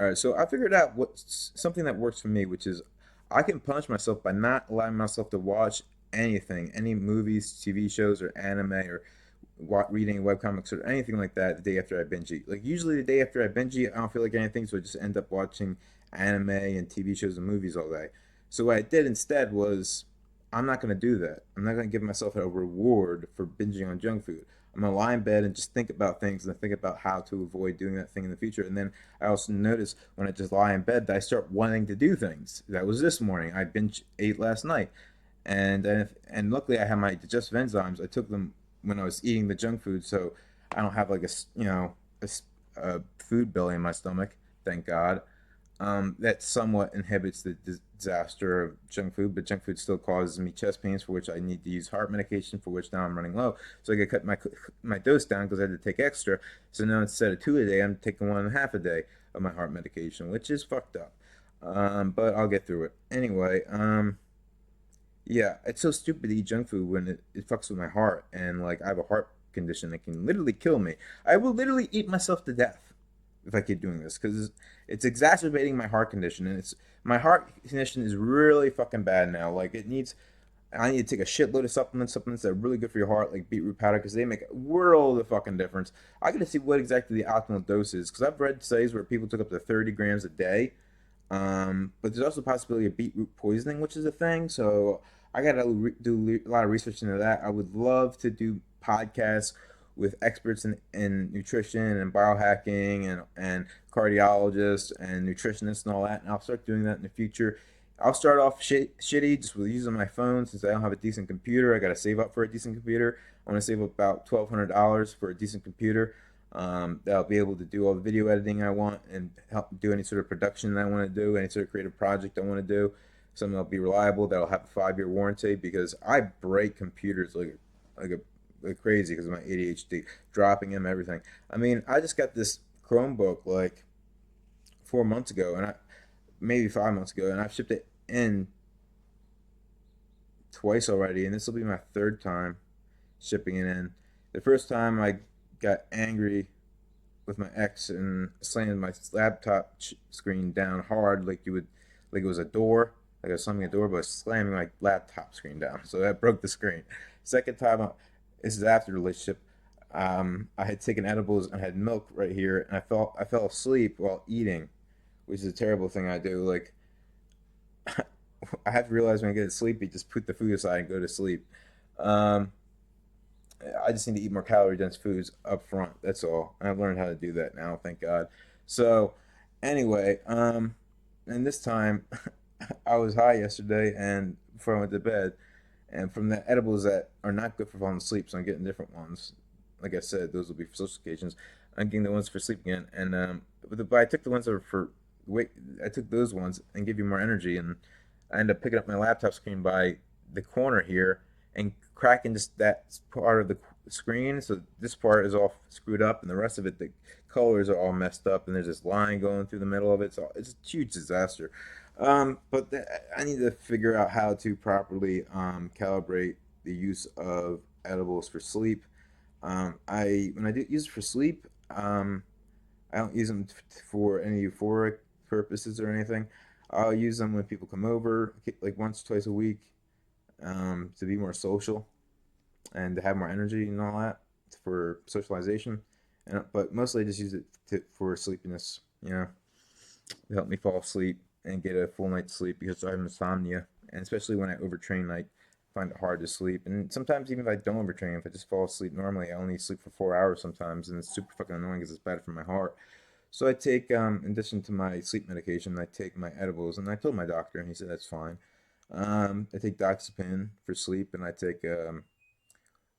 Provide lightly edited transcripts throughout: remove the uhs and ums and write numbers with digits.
All right, so I figured out what's something that works for me, which is I can punish myself by not allowing myself to watch anything, any movies, TV shows, or anime, or reading webcomics or anything like that the day after I binge eat. Like usually the day after I binge eat, I don't feel like anything, so I just end up watching anime and TV shows and movies all day. So what I did instead was I'm not going to do that. I'm not going to give myself a reward for binging on junk food. I'm gonna lie in bed and just think about things and think about how to avoid doing that thing in the future. And then I also notice when I just lie in bed that I start wanting to do things. That was this morning. I binge ate last night, and luckily I have my digestive enzymes. I took them when I was eating the junk food, so I don't have like a food belly in my stomach. Thank God. That somewhat inhibits the disaster of junk food, but junk food still causes me chest pains, for which I need to use heart medication, for which now I'm running low. So I got to cut my dose down because I had to take extra. So now instead of two a day, I'm taking one and a half a day of my heart medication, which is fucked up. But I'll get through it anyway. Yeah, it's so stupid to eat junk food when it fucks with my heart, and like I have a heart condition that can literally kill me. I will literally eat myself to death if I keep doing this because it's exacerbating my heart condition, and it's my heart condition is really fucking bad now. Like it needs, I need to take a shitload of supplements that are really good for your heart, like beetroot powder, because they make a world of fucking difference. I gotta see what exactly the optimal dose is, because I've read studies where people took up to 30 grams a day, but there's also the possibility of beetroot poisoning, which is a thing. So I got to do a lot of research into that. I would love to do podcasts with experts in nutrition and biohacking and cardiologists and nutritionists and all that. And I'll start doing that in the future. I'll start off shitty just with using my phone since I don't have a decent computer. I got to save up for a decent computer. I want to save up about $1,200 for a decent computer that I'll be able to do all the video editing I want and help do any sort of production that I want to do, any sort of creative project I want to do. Something that'll be reliable, that'll have a 5 year warranty because I break computers like like crazy because of my ADHD, dropping them, everything. I mean, I just got this Chromebook like 4 months ago, and I maybe 5 months ago, and I've shipped it in twice already, and this will be my third time shipping it in. The first time I got angry with my ex and slammed my laptop screen down hard, like you would, like it was a door, like I was slamming a door, but I was slamming my laptop screen down, so that broke the screen. Second time, this is after the relationship. I had taken edibles and had milk right here, and I fell asleep while eating, which is a terrible thing I do. Like I have to realize when I get sleepy, just put the food aside and go to sleep. Um, I just need to eat more calorie dense foods up front. That's all. And I've learned how to do that now, thank God. So, anyway, and this time I was high yesterday and before I went to bed, and from the edibles that are not good for falling asleep, so I'm getting different ones. Like I said, those will be for social occasions. I'm getting the ones for sleeping in, and but I took the ones that were for wait. I took those ones and give you more energy, and I ended up picking up my laptop screen by the corner here and cracking just that part of the screen. So this part is all screwed up, and the rest of it, the colors are all messed up, and there's this line going through the middle of it. So it's a huge disaster. I need to figure out how to properly calibrate the use of edibles for sleep. I when I do use it for sleep, I don't use them for any euphoric purposes or anything. I'll use them when people come over, like once, twice a week, to be more social and to have more energy and all that for socialization. But mostly I just use it for sleepiness, to help me fall asleep and get a full night's sleep because I have insomnia, and especially when I overtrain, I find it hard to sleep. And sometimes even if I don't overtrain, if I just fall asleep normally, I only sleep for 4 hours sometimes, and it's super fucking annoying because it's bad for my heart. So I take, in addition to my sleep medication, I take my edibles, and I told my doctor, and he said that's fine. I take doxepin for sleep, and I take,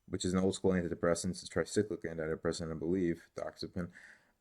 which is an old school antidepressant, it's a tricyclic antidepressant, I believe, doxepin.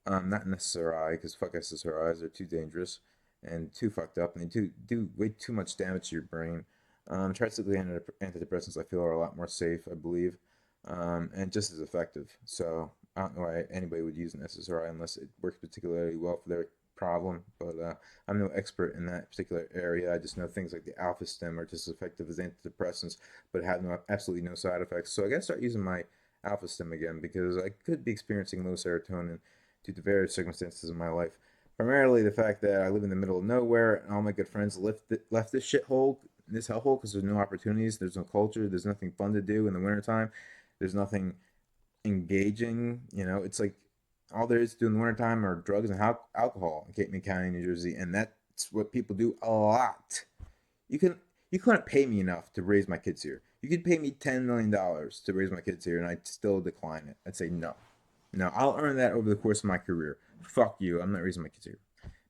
Not an SSRI, because fuck SSRIs, they're too dangerous and too fucked up, and they do way too much damage to your brain. Tricyclic antidepressants, I feel, are a lot more safe, I believe, and just as effective. So I don't know why anybody would use an SSRI unless it works particularly well for their problem. But I'm no expert in that particular area. I just know things like the alpha stem are just as effective as antidepressants, but have absolutely no side effects. So I gotta start using my alpha stem again because I could be experiencing low serotonin due to various circumstances in my life. Primarily the fact that I live in the middle of nowhere and all my good friends left this shithole, this hellhole, because there's no opportunities, there's no culture, there's nothing fun to do in the wintertime, there's nothing engaging. It's like all there is to do in the wintertime are drugs and alcohol in Cape May County, New Jersey, and that's what people do a lot. You can you couldn't pay me enough to raise my kids here. You could pay me $10 million to raise my kids here, and I'd still decline it. I'd say no. No, I'll earn that over the course of my career. Fuck you. I'm not raising my kids here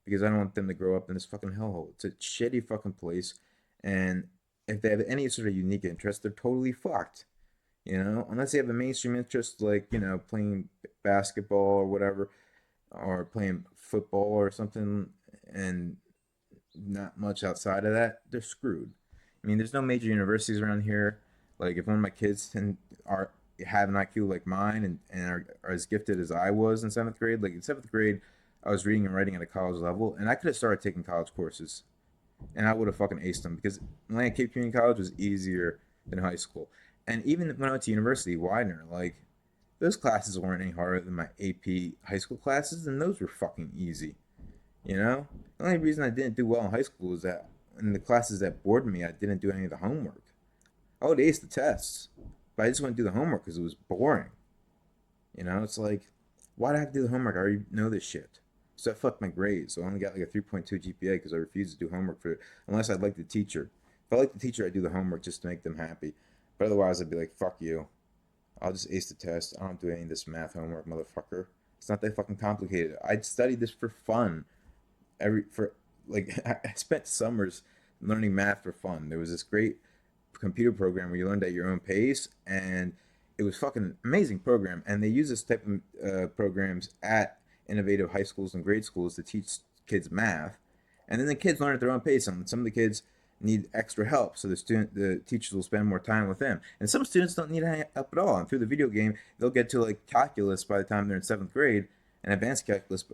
because I don't want them to grow up in this fucking hellhole. It's a shitty fucking place, and if they have any sort of unique interest, they're totally fucked. Unless they have a mainstream interest like playing basketball or whatever, or playing football or something, and not much outside of that, they're screwed. I mean, there's no major universities around here. Like, if one of my kids have an IQ like mine and are as gifted as I was in seventh grade, like in seventh grade, I was reading and writing at a college level, and I could have started taking college courses, and I would have fucking aced them because Atlantic Cape Community College was easier than high school. And even when I went to university, Widener, like, those classes weren't any harder than my AP high school classes, and those were fucking easy. The only reason I didn't do well in high school is that in the classes that bored me, I didn't do any of the homework. I would ace the tests, but I just wouldn't do the homework because it was boring. It's like, why do I have to do the homework? I already know this shit. So I fucked my grades. So I only got like a 3.2 GPA because I refused to do homework for it unless I like the teacher. If I like the teacher, I do the homework just to make them happy. But otherwise, I'd be like, fuck you. I'll just ace the test. I don't do any of this math homework, motherfucker. It's not that fucking complicated. I studied this for fun. For like I spent summers learning math for fun. There was this great computer program where you learned at your own pace, and it was fucking amazing program. And they use this type of programs at innovative high schools and grade schools to teach kids math, and then the kids learn at their own pace. And some of the kids need extra help, so the teachers will spend more time with them. And some students don't need any help at all. And through the video game, they'll get to like calculus by the time they're in seventh grade, and advanced calculus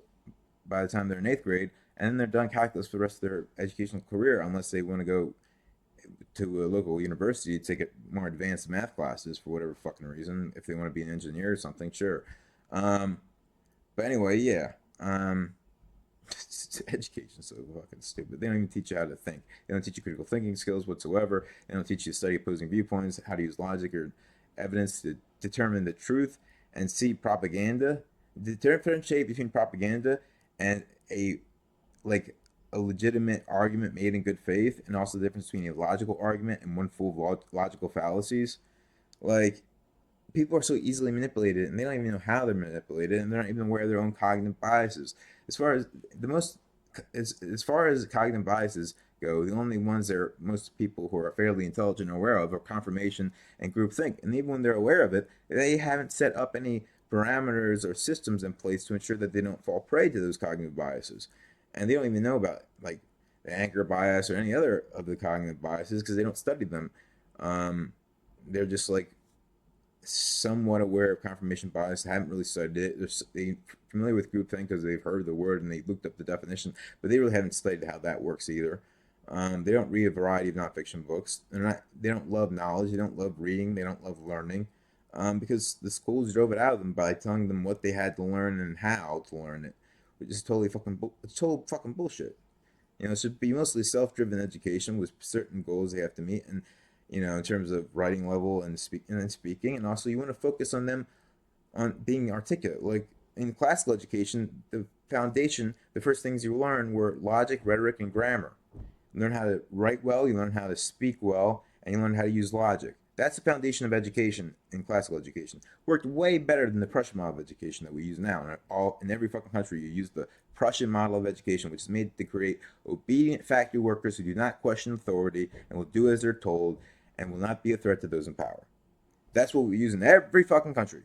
by the time they're in eighth grade, and then they're done calculus for the rest of their educational career, unless they want to go to a local university to take more advanced math classes for whatever fucking reason. If they want to be an engineer or something, sure. Um, but anyway, yeah. Education's so fucking stupid. They don't even teach you how to think. They don't teach you critical thinking skills whatsoever. They don't teach you to study opposing viewpoints, how to use logic or evidence to determine the truth and see propaganda. The differentiate between propaganda and a like a legitimate argument made in good faith, and also the difference between a logical argument and one full of logical fallacies. Like, people are so easily manipulated, and they don't even know how they're manipulated, and they're not even aware of their own cognitive biases. As far as the most, as far as cognitive biases go, the only ones that most people who are fairly intelligent are aware of are confirmation and groupthink. And even when they're aware of it, they haven't set up any parameters or systems in place to ensure that they don't fall prey to those cognitive biases. And they don't even know about like the anchor bias or any other of the cognitive biases because they don't study them. They're just like somewhat aware of confirmation bias, haven't really studied it. They're familiar with groupthink because they've heard the word and they looked up the definition, but they really haven't studied how that works either. They don't read a variety of nonfiction books. They don't love knowledge. They don't love reading. They don't love learning, because the schools drove it out of them by telling them what they had to learn and how to learn it, which is it's total fucking bullshit. It should be mostly self-driven education with certain goals they have to meet, and in terms of writing level and speaking, and also you want to focus on them on being articulate. Like in classical education, the foundation, the first things you learn were logic, rhetoric, and grammar. You learn how to write well, you learn how to speak well, and you learn how to use logic. That's the foundation of education in classical education. Worked way better than the Prussian model of education that we use now. In every fucking country, you use the Prussian model of education, which is made to create obedient factory workers who do not question authority and will do as they're told and will not be a threat to those in power. That's what we use in every fucking country.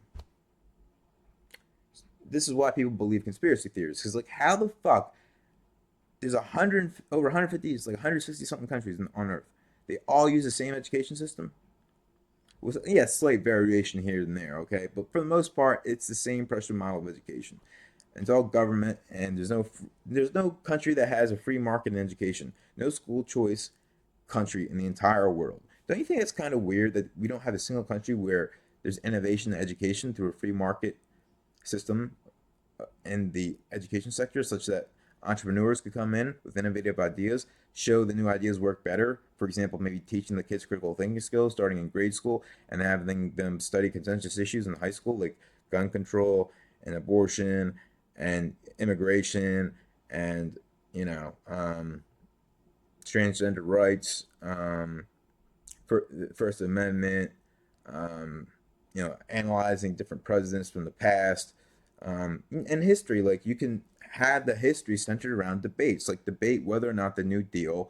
This is why people believe conspiracy theories, because like, how the fuck there's over 150, it's like 160 something countries on Earth. They all use the same education system. With, yeah, slight variation here and there, okay, but for the most part, it's the same Prussian model of education. It's all government, and there's no country that has a free market in education. No school choice country in the entire world. Don't you think it's kind of weird that we don't have a single country where there's innovation in education through a free market system in the education sector, such that Entrepreneurs could come in with innovative ideas, show the new ideas work better. For example, maybe teaching the kids critical thinking skills starting in grade school and having them study contentious issues in high school like gun control and abortion and immigration and transgender rights, First Amendment, analyzing different presidents from the past, and history. Like you can have the history centered around debates, like debate whether or not the New Deal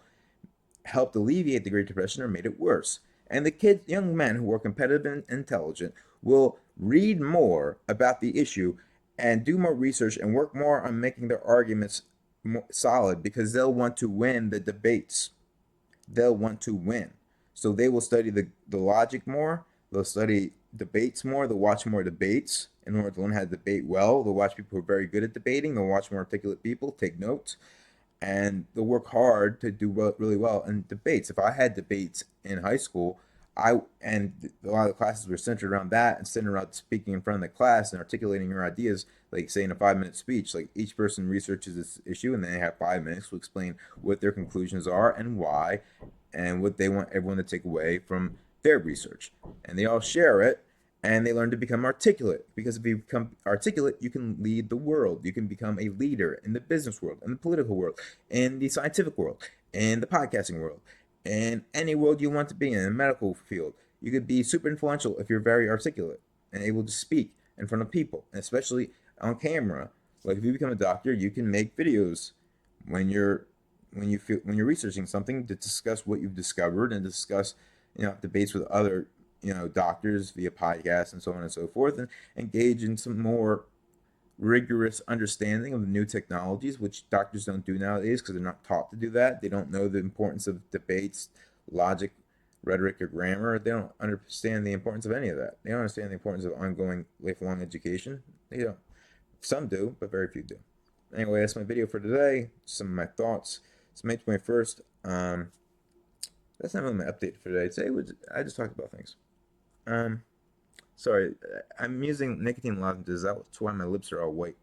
helped alleviate the Great Depression or made it worse. And the kids, young men who are competitive and intelligent, will read more about the issue and do more research and work more on making their arguments more solid because they'll want to win the debates. They'll want to win. So they will study the logic more. They'll study debates more. They'll watch more debates in order to learn how to debate well. They'll watch people who are very good at debating. They'll watch more articulate people, take notes, and they'll work hard to do really well in debates. If I had debates in high school, and a lot of the classes were centered around that and centered around speaking in front of the class and articulating your ideas, like say in a 5-minute speech. Like each person researches this issue and they have 5 minutes to explain what their conclusions are and why, and what they want everyone to take away from their research. And they all share it and they learn to become articulate, because if you become articulate, you can lead the world. You can become a leader in the business world, in the political world, in the scientific world, in the podcasting world, in any world you want to be in the medical field. You could be super influential if you're very articulate and able to speak in front of people, and especially on camera. Like if you become a doctor, you can make videos when you're researching something to discuss what you've discovered and discuss debates with other doctors via podcasts and so on and so forth, and engage in some more rigorous understanding of the new technologies, which doctors don't do nowadays because they're not taught to do that. They don't know the importance of debates, logic, rhetoric, or grammar. They don't understand the importance of any of that. They don't understand the importance of ongoing lifelong education. They don't. Some do, but very few do. Anyway, that's my video for today. Some of my thoughts. It's May 21st. That's not really my update for today. I just talked about things. Sorry, I'm using nicotine lozenges. That's why my lips are all white.